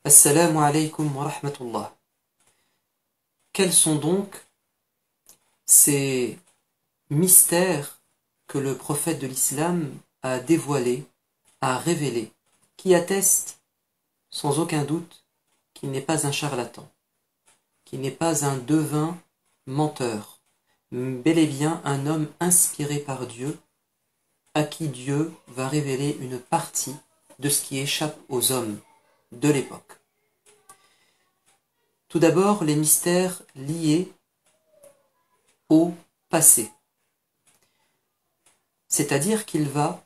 Assalamu alaikum wa rahmatullah. Quels sont donc ces mystères que le prophète de l'islam a dévoilés, a révélés, qui attestent sans aucun doute qu'il n'est pas un charlatan, qu'il n'est pas un devin menteur, bel et bien un homme inspiré par Dieu, à qui Dieu va révéler une partie de ce qui échappe aux hommes de l'époque. Tout d'abord, les mystères liés au passé. C'est-à-dire qu'il va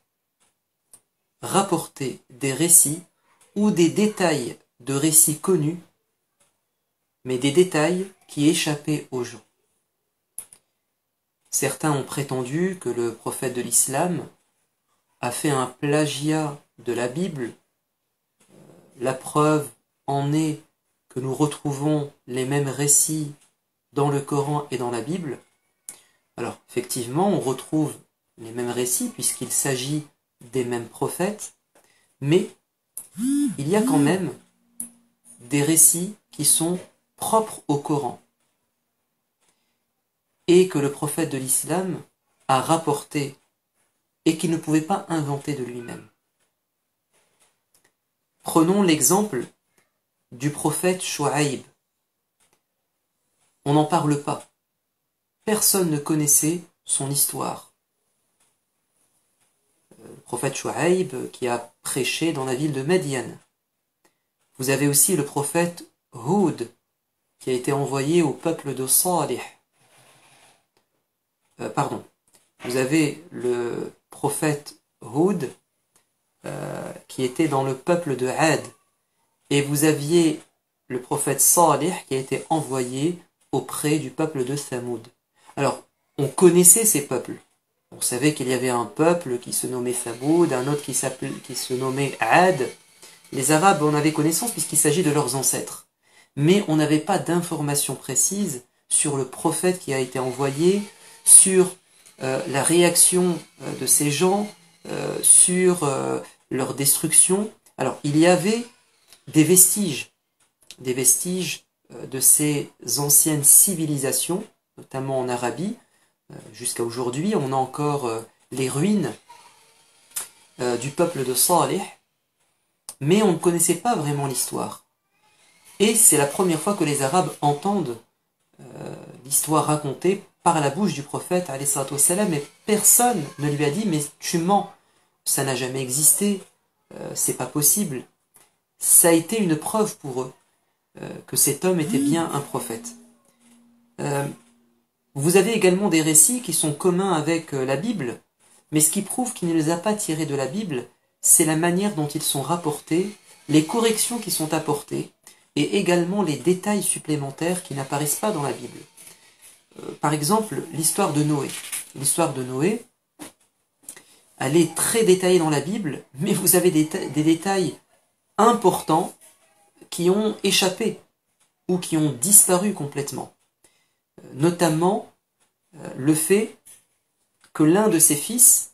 rapporter des récits ou des détails de récits connus, mais des détails qui échappaient aux gens. Certains ont prétendu que le prophète de l'islam a fait un plagiat de la Bible. La preuve en est que nous retrouvons les mêmes récits dans le Coran et dans la Bible. Alors, effectivement, on retrouve les mêmes récits puisqu'il s'agit des mêmes prophètes, mais il y a quand même des récits qui sont propres au Coran et que le prophète de l'islam a rapporté et qu'il ne pouvait pas inventer de lui-même. Prenons l'exemple du prophète Shu'aib. On n'en parle pas. Personne ne connaissait son histoire. Le prophète Shu'aib qui a prêché dans la ville de Madian. Vous avez aussi le prophète Hud qui a été envoyé au peuple de Salih. Vous avez le prophète Hud qui était dans le peuple de Ad. Et vous aviez le prophète Salih qui a été envoyé auprès du peuple de Thamoud. Alors, on connaissait ces peuples. On savait qu'il y avait un peuple qui se nommait Thamoud, un autre qui se nommait Ad. Les Arabes en avaient connaissance puisqu'il s'agit de leurs ancêtres. Mais on n'avait pas d'informations précises sur le prophète qui a été envoyé, sur la réaction de ces gens, sur leur destruction. Alors, il y avait des vestiges de ces anciennes civilisations, notamment en Arabie. Jusqu'à aujourd'hui, on a encore les ruines du peuple de Salih, mais on ne connaissait pas vraiment l'histoire. Et c'est la première fois que les Arabes entendent l'histoire racontée par la bouche du prophète, alayhi salatu wassalam, et personne ne lui a dit « mais tu mens, ça n'a jamais existé, c'est pas possible ». Ça a été une preuve pour eux que cet homme était bien un prophète. Vous avez également des récits qui sont communs avec la Bible, mais ce qui prouve qu'il ne les a pas tirés de la Bible, c'est la manière dont ils sont rapportés, les corrections qui sont apportées, et également les détails supplémentaires qui n'apparaissent pas dans la Bible. Par exemple, l'histoire de Noé. L'histoire de Noé, elle est très détaillée dans la Bible, mais vous avez des détails importants qui ont échappé ou qui ont disparu complètement. Notamment le fait que l'un de ses fils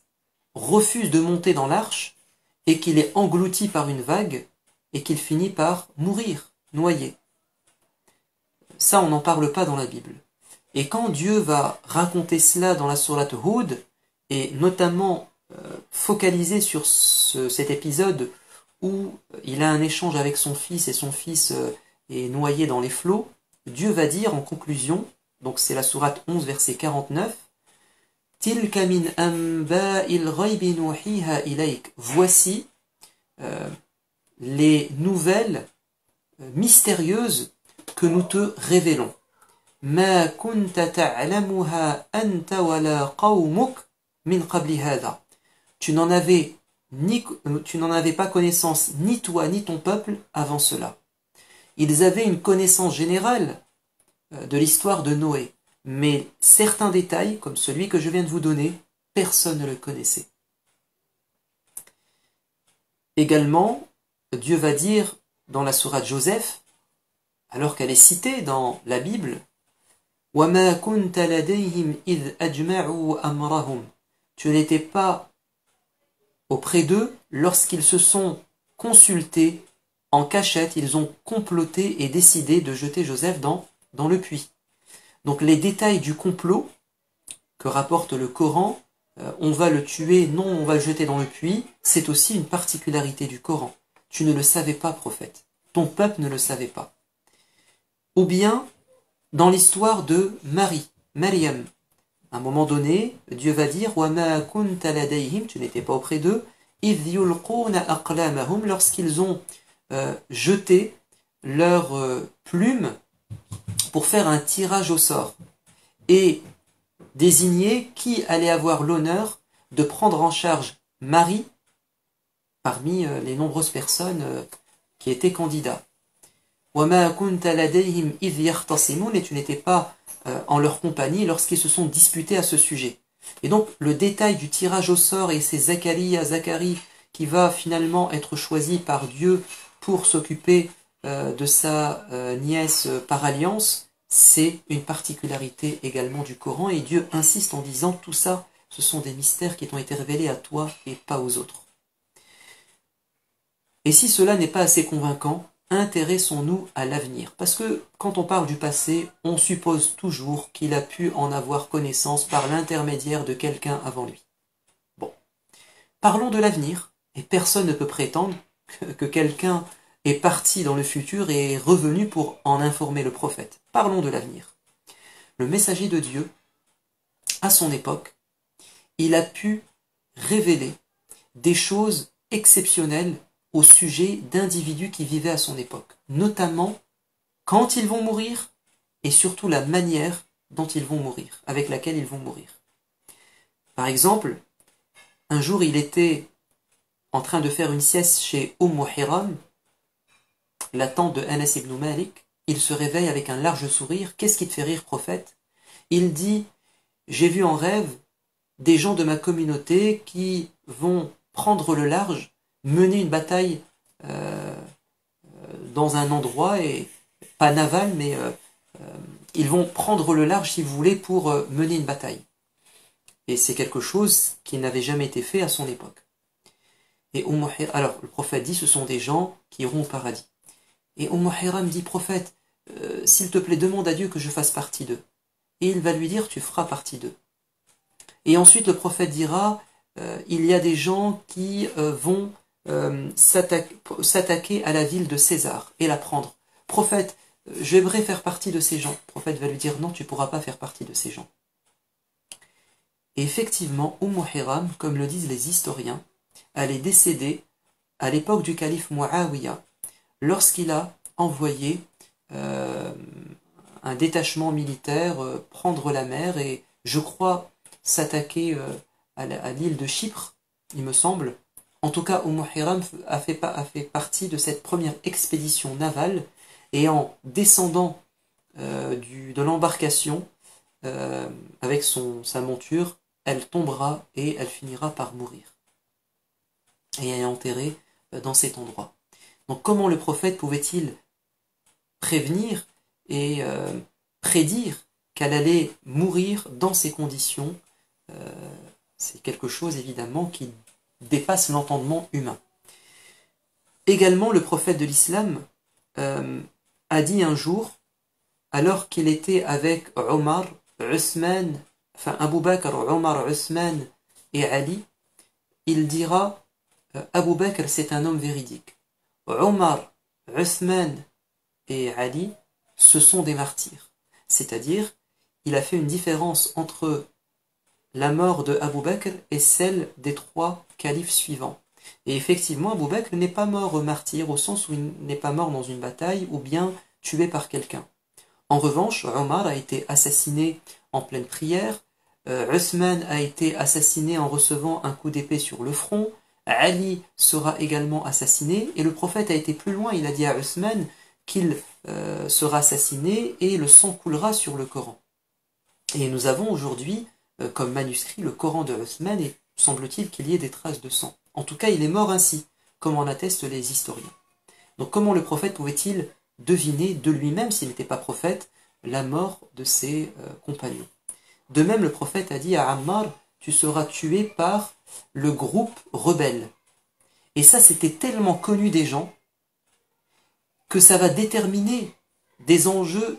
refuse de monter dans l'arche et qu'il est englouti par une vague et qu'il finit par mourir, noyé. Ça, on n'en parle pas dans la Bible. Et quand Dieu va raconter cela dans la sourate Hud, et notamment focaliser sur cet épisode où il a un échange avec son fils et son fils est noyé dans les flots, Dieu va dire en conclusion, donc c'est la sourate 11 verset 49, Tilka min anba'il ghaybi nuhiha ilayk. Voici les nouvelles mystérieuses que nous te révélons. Ma kunta ta'lamuha anta wala qawmuk min qabli hadha. Tu n'en avais pas connaissance, ni toi, ni ton peuple, avant cela. Ils avaient une connaissance générale de l'histoire de Noé, mais certains détails, comme celui que je viens de vous donner, personne ne le connaissait. Également, Dieu va dire dans la sourate Joseph, alors qu'elle est citée dans la Bible, وَمَا كُنْتَ لَدَيْهِمْ إِذْ أَجْمَعُوا أَمْرَهُمْ. Tu n'étais pas auprès d'eux lorsqu'ils se sont consultés en cachette, ils ont comploté et décidé de jeter Joseph dans le puits. Donc les détails du complot que rapporte le Coran, on va le tuer, non, on va le jeter dans le puits, c'est aussi une particularité du Coran. Tu ne le savais pas, prophète. Ton peuple ne le savait pas. Ou bien, dans l'histoire de Marie, Maryam, à un moment donné, Dieu va dire وَمَا كُنْتَ لَدَيْهِمْ, tu n'étais pas auprès d'eux, إِذْ يُلْقُونَ أَقْلَامَهُمْ, lorsqu'ils ont jeté leurs plumes pour faire un tirage au sort et désigner qui allait avoir l'honneur de prendre en charge Marie parmi les nombreuses personnes qui étaient candidats. وَمَا كُنْتَ لَدَيْهِمْ إِذْ يَخْتَصِمُونَ, et tu n'étais pas en leur compagnie lorsqu'ils se sont disputés à ce sujet. Et donc le détail du tirage au sort, et c'est Zacharie qui va finalement être choisi par Dieu pour s'occuper de sa nièce par alliance, c'est une particularité également du Coran, et Dieu insiste en disant tout ça, ce sont des mystères qui t'ont été révélés à toi et pas aux autres. Et si cela n'est pas assez convaincant, intéressons-nous à l'avenir. Parce que quand on parle du passé, on suppose toujours qu'il a pu en avoir connaissance par l'intermédiaire de quelqu'un avant lui. Bon. Parlons de l'avenir, et personne ne peut prétendre que quelqu'un est parti dans le futur et est revenu pour en informer le prophète. Parlons de l'avenir. Le messager de Dieu, à son époque, il a pu révéler des choses exceptionnelles au sujet d'individus qui vivaient à son époque, notamment quand ils vont mourir et surtout la manière dont ils vont mourir, avec laquelle ils vont mourir. Par exemple, un jour il était en train de faire une sieste chez Hiram, la tante de Anas ibn Malik. Il se réveille avec un large sourire. Qu'est-ce qui te fait rire, prophète? Il dit, j'ai vu en rêve des gens de ma communauté qui vont prendre le large, mener une bataille dans un endroit, et pas naval, mais ils vont prendre le large, si vous voulez, pour mener une bataille. Et c'est quelque chose qui n'avait jamais été fait à son époque. Et alors, le prophète dit, ce sont des gens qui iront au paradis. Et Hiram dit, prophète, s'il te plaît, demande à Dieu que je fasse partie d'eux. Et il va lui dire, tu feras partie d'eux. Et ensuite, le prophète dira, il y a des gens qui vont s'attaquer à la ville de César et la prendre. Prophète, j'aimerais faire partie de ces gens. Le prophète va lui dire, non, tu ne pourras pas faire partie de ces gens. Et effectivement, Hiram, comme le disent les historiens, elle est décédée à l'époque du calife Muawiyah, lorsqu'il a envoyé un détachement militaire prendre la mer et, je crois, s'attaquer à l'île de Chypre, il me semble. En tout cas, Hiram a fait partie de cette première expédition navale, et en descendant de l'embarcation avec sa monture, elle tombera et elle finira par mourir. Et elle est enterrée dans cet endroit. Donc comment le prophète pouvait-il prévenir et prédire qu'elle allait mourir dans ces conditions? C'est quelque chose évidemment qui dépasse l'entendement humain. Également, le prophète de l'islam a dit un jour, alors qu'il était avec Omar, Othman, enfin Abu Bakr, Omar, Othman et Ali, il dira, Abu Bakr c'est un homme véridique. Omar, Othman et Ali, ce sont des martyrs. C'est-à-dire, il a fait une différence entre la mort de Abu Bakr et celle des 3 califes suivants. Et effectivement, Abu Bakr n'est pas mort martyr au sens où il n'est pas mort dans une bataille ou bien tué par quelqu'un. En revanche, Omar a été assassiné en pleine prière, Othman a été assassiné en recevant un coup d'épée sur le front, Ali sera également assassiné, et le prophète a été plus loin, il a dit à Othman qu'il sera assassiné et le sang coulera sur le Coran. Et nous avons aujourd'hui comme manuscrit le Coran de Othman, et semble-t-il qu'il y ait des traces de sang. En tout cas, il est mort ainsi, comme en attestent les historiens. Donc comment le prophète pouvait-il deviner de lui-même, s'il n'était pas prophète, la mort de ses compagnons? De même, le prophète a dit à Ammar, tu seras tué par le groupe rebelle. Et ça, c'était tellement connu des gens que ça va déterminer des enjeux,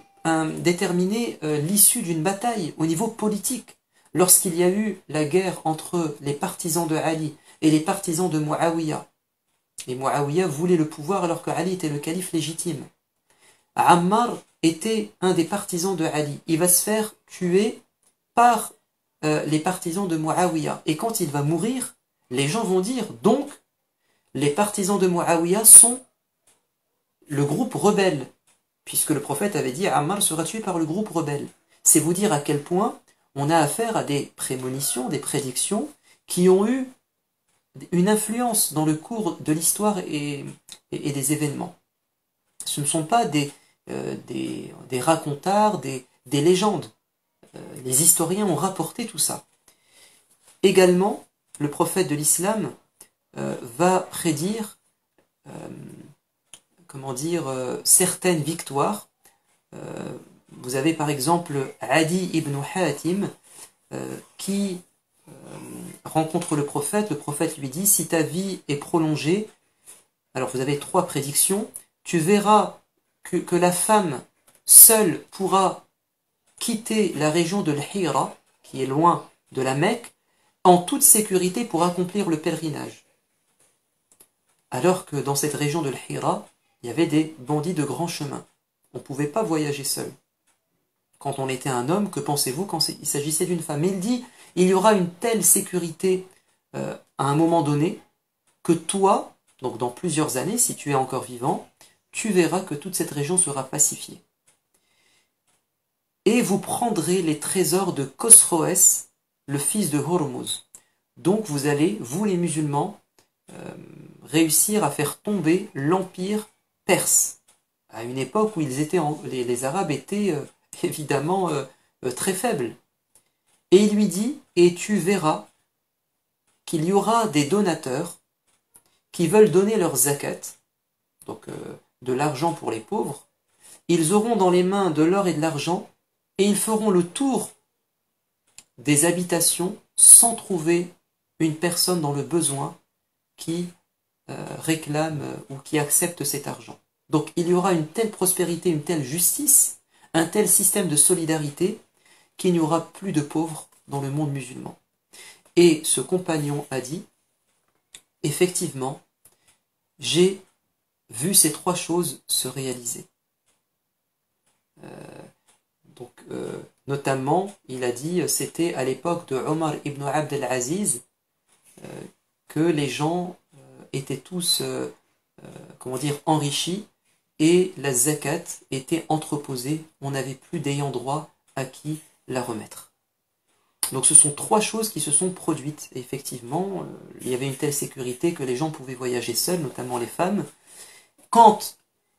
déterminer l'issue d'une bataille au niveau politique. Lorsqu'il y a eu la guerre entre les partisans de Ali et les partisans de Muawiyah, et Muawiyah voulait le pouvoir alors que Ali était le calife légitime. Ammar était un des partisans de Ali. Il va se faire tuer par les partisans de Muawiyah. Et quand il va mourir, les gens vont dire, donc, les partisans de Muawiyah sont le groupe rebelle, puisque le prophète avait dit Ammar sera tué par le groupe rebelle. C'est vous dire à quel point on a affaire à des prémonitions, des prédictions qui ont eu une influence dans le cours de l'histoire et des événements. Ce ne sont pas des racontards, des légendes. Les historiens ont rapporté tout ça. Également, le prophète de l'islam va prédire certaines victoires. Vous avez par exemple Adi ibn Hatim qui rencontre le prophète lui dit si ta vie est prolongée, alors vous avez 3 prédictions, tu verras que la femme seule pourra quitter la région de l'Hira, qui est loin de la Mecque, en toute sécurité pour accomplir le pèlerinage. Alors que dans cette région de l'Hira, il y avait des bandits de grand chemin. On ne pouvait pas voyager seul. Quand on était un homme, que pensez-vous quand il s'agissait d'une femme? Il dit, il y aura une telle sécurité à un moment donné, que toi, donc dans plusieurs années, si tu es encore vivant, tu verras que toute cette région sera pacifiée. Et vous prendrez les trésors de Khosroès, le fils de Hormuz. Donc vous allez, vous les musulmans, réussir à faire tomber l'empire perse, à une époque où les Arabes étaient évidemment très faibles. Et il lui dit, et tu verras qu'il y aura des donateurs qui veulent donner leur zakat, donc de l'argent pour les pauvres, ils auront dans les mains de l'or et de l'argent, et ils feront le tour des habitations sans trouver une personne dans le besoin qui réclame ou qui accepte cet argent. Donc il y aura une telle prospérité, une telle justice, un tel système de solidarité qu'il n'y aura plus de pauvres dans le monde musulman. Et ce compagnon a dit, effectivement, j'ai vu ces 3 choses se réaliser. Notamment, il a dit, c'était à l'époque de Omar ibn Abd al-Aziz que les gens étaient tous, enrichis et la zakat était entreposée, on n'avait plus d'ayant droit à qui la remettre. Donc ce sont 3 choses qui se sont produites. Et effectivement, il y avait une telle sécurité que les gens pouvaient voyager seuls, notamment les femmes. Quant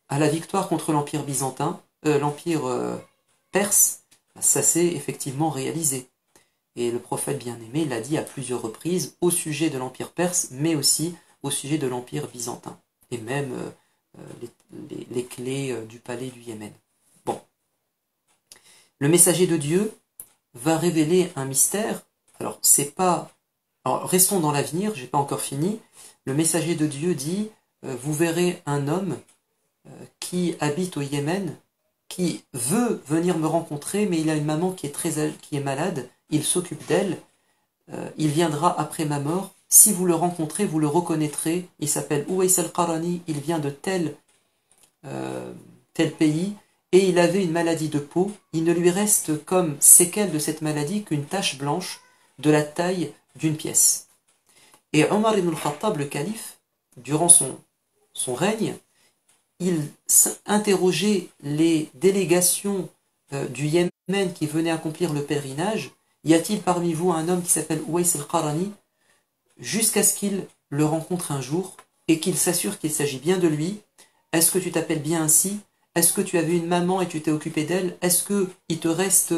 à la victoire contre l'empire byzantin, l'empire perse, ça s'est effectivement réalisé. Et le prophète bien-aimé l'a dit à plusieurs reprises au sujet de l'empire perse, mais aussi au sujet de l'empire byzantin. Et même les clés du palais du Yémen. Bon. Le messager de Dieu va révéler un mystère. Alors, c'est pas... Alors, restons dans l'avenir, j'ai pas encore fini. Le messager de Dieu dit, vous verrez un homme qui habite au Yémen, qui veut venir me rencontrer, mais il a une maman qui est malade, il s'occupe d'elle, il viendra après ma mort. Si vous le rencontrez, vous le reconnaîtrez. Il s'appelle Uwais al-Qarani, il vient de tel pays, et il avait une maladie de peau. Il ne lui reste comme séquelle de cette maladie qu'une tache blanche de la taille d'une pièce. Et Omar ibn al-Khattab, le calife, durant son règne, il interrogeait les délégations du Yémen qui venaient accomplir le pèlerinage. Y a-t-il parmi vous un homme qui s'appelle Uwais al-Qarani? Jusqu'à ce qu'il le rencontre un jour et qu'il s'assure qu'il s'agit bien de lui. Est-ce que tu t'appelles bien ainsi? Est-ce que tu avais une maman et tu t'es occupé d'elle? Est-ce qu'il te reste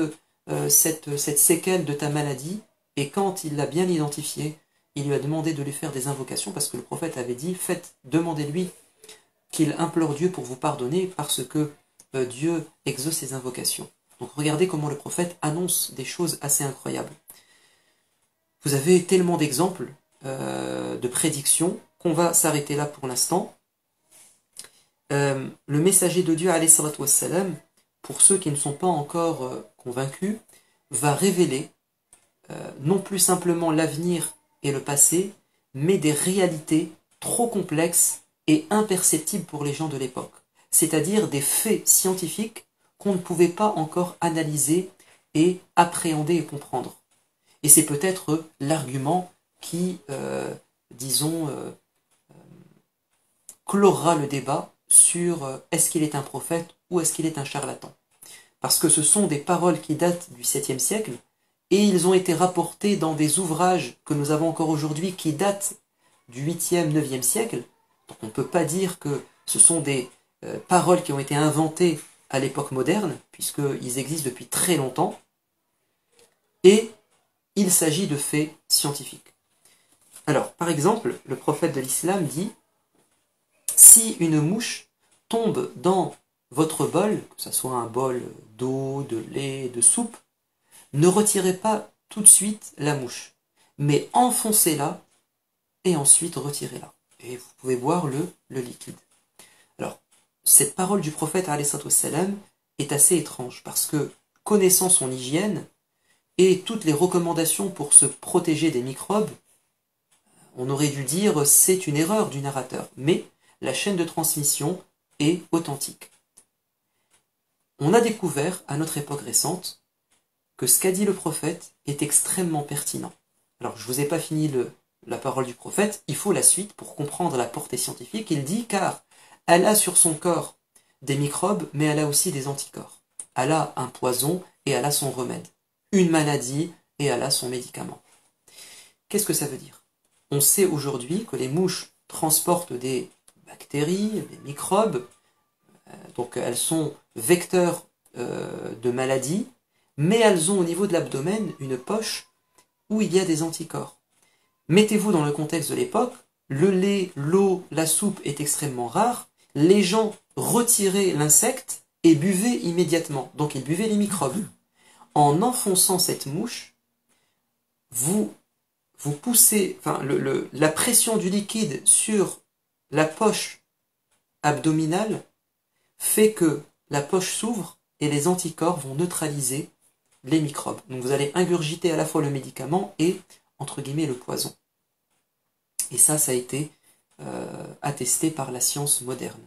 cette séquelle de ta maladie? Et quand il l'a bien identifié, il lui a demandé de lui faire des invocations parce que le prophète avait dit, demandez-lui qu'il implore Dieu pour vous pardonner parce que Dieu exauce ses invocations. Donc regardez comment le prophète annonce des choses assez incroyables. Vous avez tellement d'exemples de prédictions qu'on va s'arrêter là pour l'instant. le messager de Dieu, alayhi salatu wassalam, pour ceux qui ne sont pas encore convaincus, va révéler non plus simplement l'avenir et le passé, mais des réalités trop complexes et imperceptibles pour les gens de l'époque. C'est-à-dire des faits scientifiques qu'on ne pouvait pas encore analyser et appréhender et comprendre. Et c'est peut-être l'argument qui, disons, clorera le débat sur est-ce qu'il est un prophète ou est-ce qu'il est un charlatan. Parce que ce sont des paroles qui datent du 7e siècle, et ils ont été rapportés dans des ouvrages que nous avons encore aujourd'hui qui datent du 8e, 9e siècle. Donc on ne peut pas dire que ce sont des paroles qui ont été inventées à l'époque moderne, puisqu'ils existent depuis très longtemps, et il s'agit de faits scientifiques. Alors, par exemple, le prophète de l'islam dit « Si une mouche tombe dans votre bol, que ce soit un bol d'eau, de lait, de soupe, ne retirez pas tout de suite la mouche, mais enfoncez-la et ensuite retirez-la. Et vous pouvez boire le liquide. » Alors, cette parole du prophète alayhi salam est assez étrange, parce que, connaissant son hygiène et toutes les recommandations pour se protéger des microbes, on aurait dû dire c'est une erreur du narrateur, mais la chaîne de transmission est authentique. On a découvert, à notre époque récente, que ce qu'a dit le prophète est extrêmement pertinent. Alors, je ne vous ai pas fini la parole du prophète, il faut la suite pour comprendre la portée scientifique. Il dit, car elle a sur son corps des microbes, mais elle a aussi des anticorps. Elle a un poison et elle a son remède. Une maladie et elle a son médicament. Qu'est-ce que ça veut dire? On sait aujourd'hui que les mouches transportent des bactéries, des microbes, donc elles sont vecteurs de maladies, mais elles ont au niveau de l'abdomen une poche où il y a des anticorps. Mettez-vous dans le contexte de l'époque, le lait, l'eau, la soupe est extrêmement rare, les gens retiraient l'insecte et buvaient immédiatement, donc ils buvaient les microbes. En enfonçant cette mouche, vous poussez, la pression du liquide sur la poche abdominale fait que la poche s'ouvre et les anticorps vont neutraliser les microbes. Donc vous allez ingurgiter à la fois le médicament et, entre guillemets, le poison. Et ça a été attesté par la science moderne.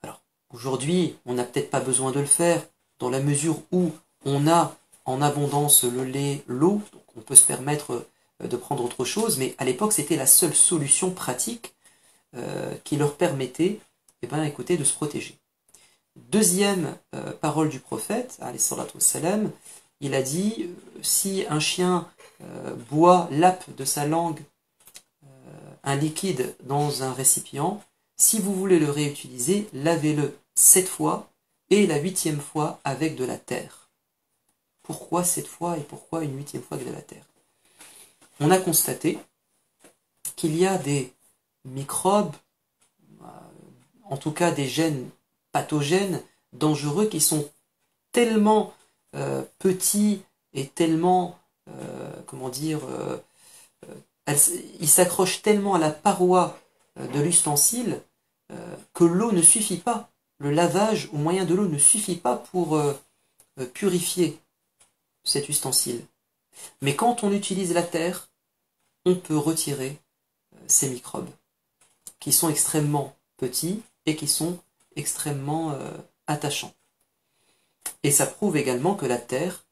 Alors, aujourd'hui, on n'a peut-être pas besoin de le faire, dans la mesure où on a en abondance le lait, l'eau, donc on peut se permettre de prendre autre chose, mais à l'époque, c'était la seule solution pratique qui leur permettait, écoutez, de se protéger. Deuxième parole du prophète, alayhi salatu wassalam, il a dit, si un chien boit, lappe de sa langue un liquide dans un récipient, si vous voulez le réutiliser, lavez-le 7 fois et la 8e fois avec de la terre. Pourquoi 7 fois et pourquoi une 8e fois avec de la terre? On a constaté qu'il y a des microbes, en tout cas des gènes pathogènes, dangereux, qui sont tellement petits et tellement, ils s'accrochent tellement à la paroi de l'ustensile que l'eau ne suffit pas. Le lavage au moyen de l'eau ne suffit pas pour purifier cet ustensile. Mais quand on utilise la terre, on peut retirer ces microbes, qui sont extrêmement petits et qui sont extrêmement attachants. Et ça prouve également que la terre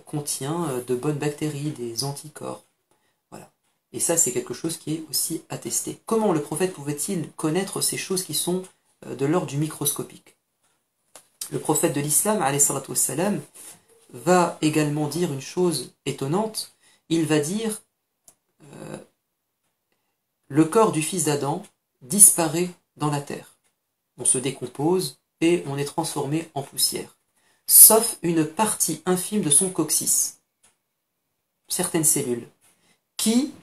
contient de bonnes bactéries, des anticorps. Voilà. Et ça, c'est quelque chose qui est aussi attesté. Comment le prophète pouvait-il connaître ces choses qui sont de l'ordre du microscopique? Le prophète de l'islam, alayhi salatu wassalam, va également dire une chose étonnante. Il va dire le corps du fils d'Adam disparaît dans la terre. On se décompose et on est transformé en poussière, sauf une partie infime de son coccyx, certaines cellules, qui,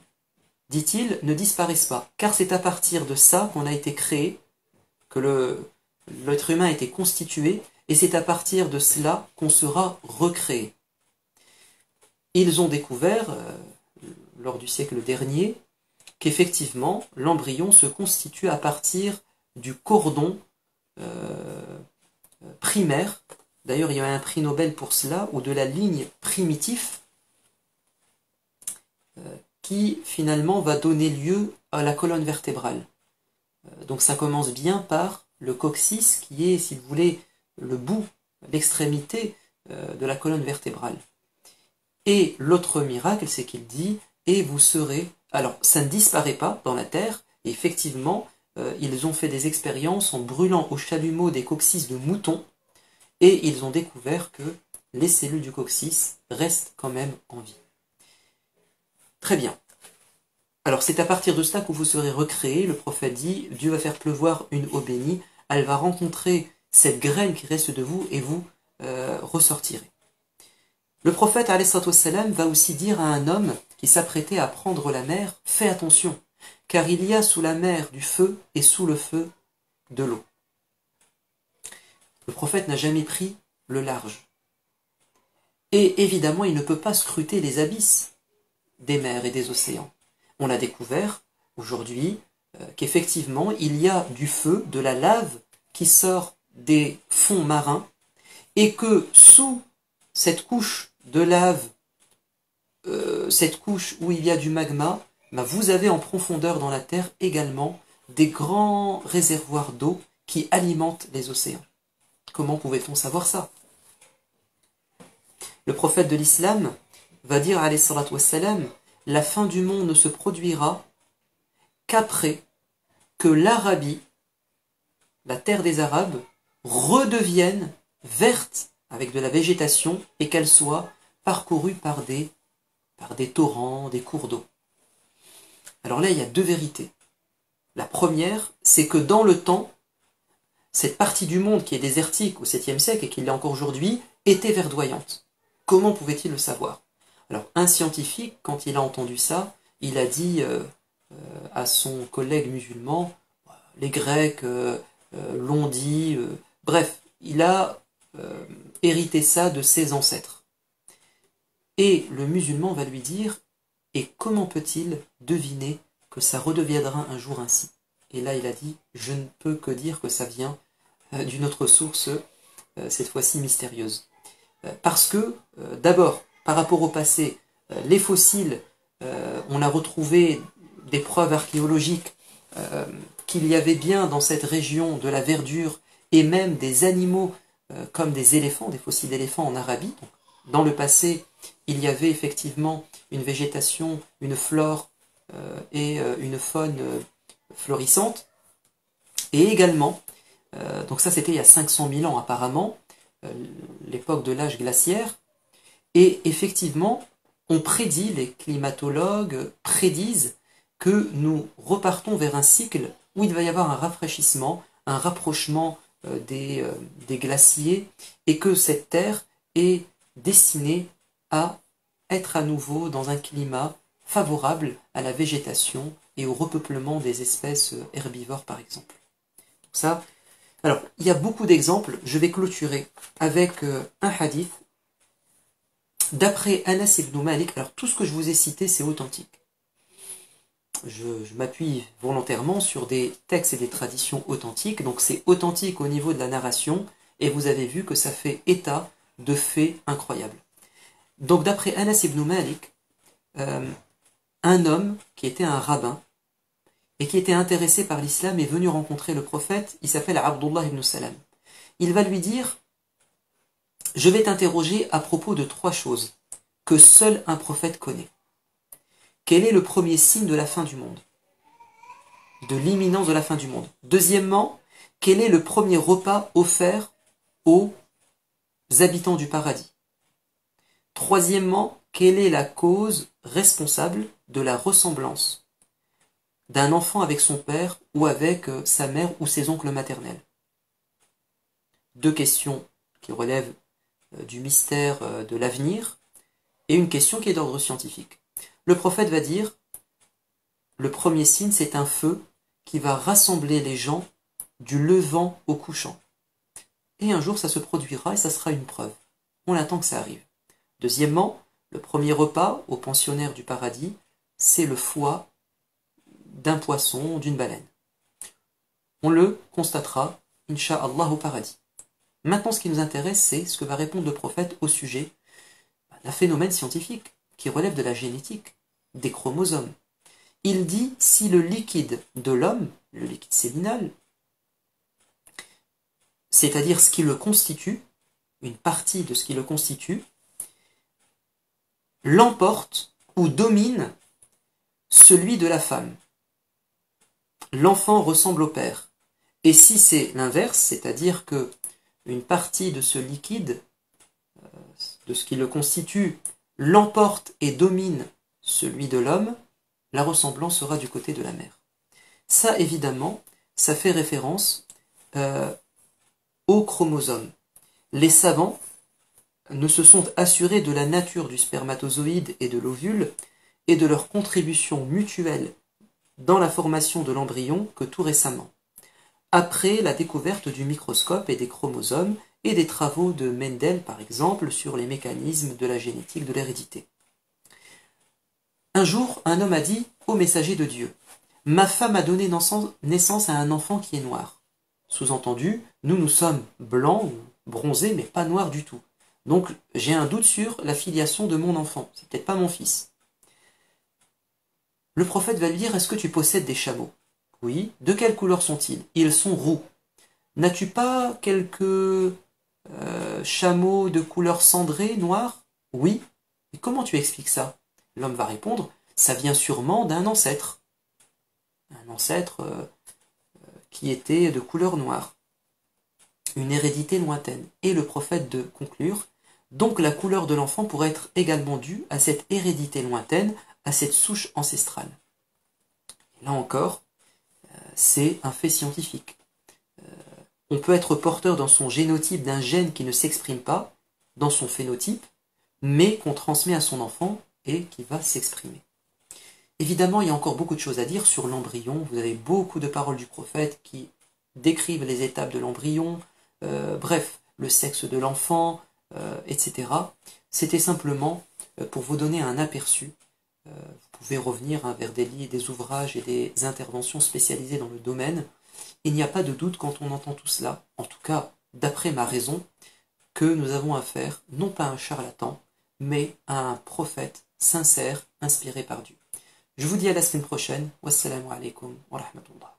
dit-il, ne disparaissent pas, car c'est à partir de ça qu'on a été créé, que l'être humain a été constitué, et c'est à partir de cela qu'on sera recréé. Ils ont découvert, lors du siècle dernier, qu'effectivement, l'embryon se constitue à partir du cordon primaire. D'ailleurs, il y a un prix Nobel pour cela, ou de la ligne primitif, qui finalement va donner lieu à la colonne vertébrale. Donc ça commence bien par le coccyx, qui est, si vous voulez, le bout, l'extrémité de la colonne vertébrale. Et l'autre miracle, c'est qu'il dit, et vous serez... Alors, ça ne disparaît pas dans la terre, et effectivement, ils ont fait des expériences en brûlant au chalumeau des coccyx de moutons, et ils ont découvert que les cellules du coccyx restent quand même en vie. Très bien. Alors, c'est à partir de cela que vous serez recréés. Le prophète dit, Dieu va faire pleuvoir une eau bénie, elle va rencontrer cette graine qui reste de vous, et vous ressortirez. Le prophète alayhi salam va aussi dire à un homme qui s'apprêtait à prendre la mer, fais attention, car il y a sous la mer du feu et sous le feu de l'eau. Le prophète n'a jamais pris le large. Et évidemment, il ne peut pas scruter les abysses des mers et des océans. On a découvert aujourd'hui qu'effectivement, il y a du feu, de la lave qui sort des fonds marins, et que sous cette couche de lave, cette couche où il y a du magma, vous avez en profondeur dans la terre également des grands réservoirs d'eau qui alimentent les océans. Comment pouvait-on savoir ça? Le prophète de l'islam va dire, alayhi salatu wassalam, la fin du monde ne se produira qu'après que l'Arabie, la terre des Arabes, redevienne verte avec de la végétation et qu'elle soit parcourue par des torrents, des cours d'eau. Alors là, il y a deux vérités. La première, c'est que dans le temps, cette partie du monde qui est désertique au 7e siècle et qui l'est encore aujourd'hui, était verdoyante. Comment pouvait-il le savoir? Alors, un scientifique, quand il a entendu ça, il a dit à son collègue musulman, les Grecs l'ont dit, bref, il a hérité ça de ses ancêtres. Et le musulman va lui dire, et comment peut-il deviner que ça redeviendra un jour ainsi? Et là, il a dit, je ne peux que dire que ça vient d'une autre source, cette fois-ci mystérieuse. Parce que, d'abord, par rapport au passé, les fossiles, on a retrouvé des preuves archéologiques qu'il y avait bien dans cette région de la verdure et même des animaux comme des éléphants, des fossiles d'éléphants en Arabie. Donc, dans le passé, il y avait effectivement une végétation, une flore et une faune florissante. Et également, donc ça c'était il y a 500 000 ans apparemment, l'époque de l'âge glaciaire, et effectivement, on prédit, les climatologues prédisent que nous repartons vers un cycle où il va y avoir un rafraîchissement, un rapprochement des glaciers, et que cette terre est destinée à être à nouveau dans un climat favorable à la végétation et au repeuplement des espèces herbivores par exemple. Donc ça, alors, il y a beaucoup d'exemples, je vais clôturer avec un hadith d'après Anas ibn Malik. Alors tout ce que je vous ai cité c'est authentique. Je m'appuie volontairement sur des textes et des traditions authentiques, donc c'est authentique au niveau de la narration, et vous avez vu que ça fait état de faits incroyables. Donc d'après Anas ibn Malik, un homme qui était un rabbin, et qui était intéressé par l'islam est venu rencontrer le prophète, il s'appelle Abdullah ibn Salam. Il va lui dire, je vais t'interroger à propos de 3 choses que seul un prophète connaît. Quel est le premier signe de la fin du monde? De l'imminence de la fin du monde. Deuxièmement, quel est le premier repas offert aux habitants du paradis? Troisièmement, quelle est la cause responsable de la ressemblance d'un enfant avec son père ou avec sa mère ou ses oncles maternels? 2 questions qui relèvent du mystère de l'avenir et une question qui est d'ordre scientifique. Le prophète va dire, le premier signe c'est un feu qui va rassembler les gens du levant au couchant. Et un jour ça se produira et ça sera une preuve. On attend que ça arrive. Deuxièmement, le premier repas aux pensionnaires du paradis, c'est le foie d'un poisson, d'une baleine. On le constatera, incha'Allah, au paradis. Maintenant, ce qui nous intéresse, c'est ce que va répondre le prophète au sujet d'un phénomène scientifique qui relève de la génétique, des chromosomes. Il dit, si le liquide de l'homme, le liquide séminal, c'est-à-dire ce qui le constitue, une partie de ce qui le constitue, l'emporte ou domine celui de la femme. L'enfant ressemble au père. Et si c'est l'inverse, c'est-à-dire que une partie de ce liquide, de ce qui le constitue, l'emporte et domine celui de l'homme, la ressemblance sera du côté de la mère. Ça, évidemment, ça fait référence aux chromosomes. Les savants ne se sont assurés de la nature du spermatozoïde et de l'ovule et de leur contribution mutuelle dans la formation de l'embryon que tout récemment, après la découverte du microscope et des chromosomes et des travaux de Mendel, par exemple, sur les mécanismes de la génétique de l'hérédité. Un jour, un homme a dit au messager de Dieu, « Ma femme a donné naissance à un enfant qui est noir. » Sous-entendu, nous sommes blancs ou bronzés, mais pas noirs du tout. Donc, j'ai un doute sur la filiation de mon enfant. C'est peut-être pas mon fils. Le prophète va lui dire, est-ce que tu possèdes des chameaux? Oui. De quelle couleur sont-ils? Ils sont roux. N'as-tu pas quelques chameaux de couleur cendrée, noire? Oui. Et comment tu expliques ça? L'homme va répondre, ça vient sûrement d'un ancêtre. Un ancêtre qui était de couleur noire. Une hérédité lointaine. Et le prophète de conclure, donc la couleur de l'enfant pourrait être également due à cette hérédité lointaine, à cette souche ancestrale. Et là encore, c'est un fait scientifique. On peut être porteur dans son génotype d'un gène qui ne s'exprime pas, dans son phénotype, mais qu'on transmet à son enfant et qui va s'exprimer. Évidemment, il y a encore beaucoup de choses à dire sur l'embryon. Vous avez beaucoup de paroles du prophète qui décrivent les étapes de l'embryon, bref, le sexe de l'enfant, etc. C'était simplement pour vous donner un aperçu. Vous pouvez revenir vers des ouvrages et des interventions spécialisées dans le domaine. Il n'y a pas de doute quand on entend tout cela, en tout cas d'après ma raison, que nous avons affaire non pas à un charlatan, mais à un prophète sincère, inspiré par Dieu. Je vous dis à la semaine prochaine. Wassalamu alaikum wa rahmatullah.